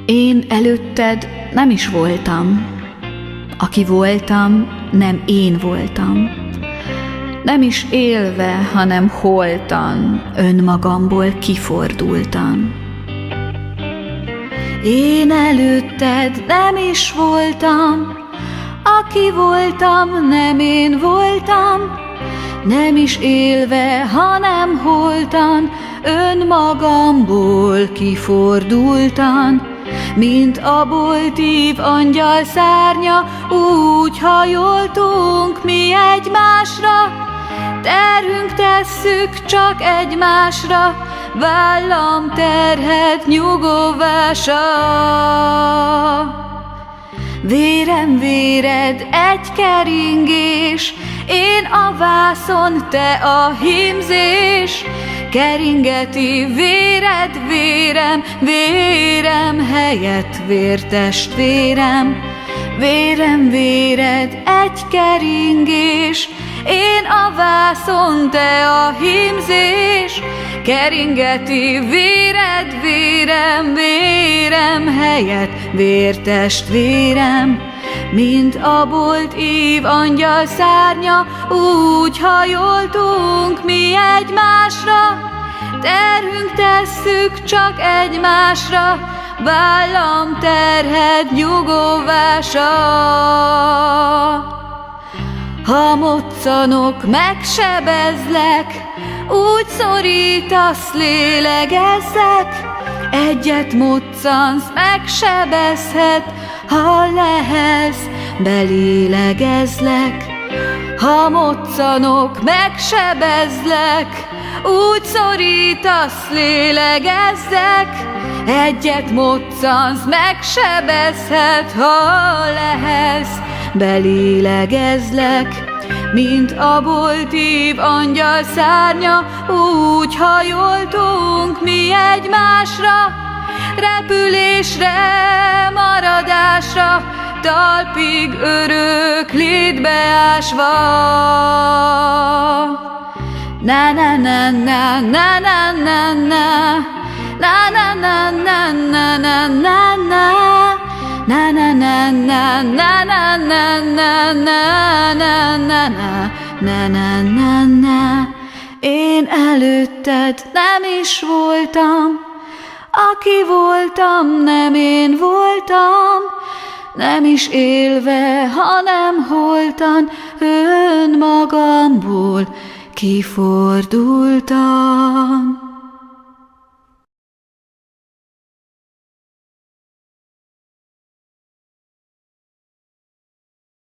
Én előtted nem is voltam. Aki voltam, nem én voltam. Nem is élve, hanem holtan, önmagamból kifordultan. Én előtted nem is voltam. Aki voltam, nem én voltam. Nem is élve, hanem holtan, önmagamból kifordultan. Mint a boltív angyal szárnya, úgy hajoltunk mi egymásra. Terhünk tesszük csak egymásra, vállam terhet nyugovása. Vérem, véred egy keringés, én a vászon, te a hímzés. Keringeti véred, vérem, vérem helyett vértestvérem. Vérem, véred egy keringés, én a vászon, te a hímzés. Keringeti véred, vérem, vérem helyett vértestvérem. Mint a boltív angyal szárnya, úgy hajoltunk mi egymásra. Terhünk tesszük csak egymásra, vállam terhet nyugovása. Ha moccanok, megsebezlek, úgy szorítasz, lélegezzek. Egyet moccansz, megsebezhet, ha lehelsz, belélegezlek. Ha moccanok, megsebezlek, úgy szorítasz, lélegezzek. Egyet moccansz, megsebezhet, ha lehelsz, belélegezlek. Mint a boltív angyal szárnya, úgy hajoltunk mi egymásra. Repülésre, maradásra, talpig örök létbe ásva. Na na na na na na na na, na na na na na na na na, na na na na na na na na na na na na na na. Én előtted nem is voltam. Aki voltam, nem én voltam. Nem is élve, hanem holtan, önmagamból kifordultam.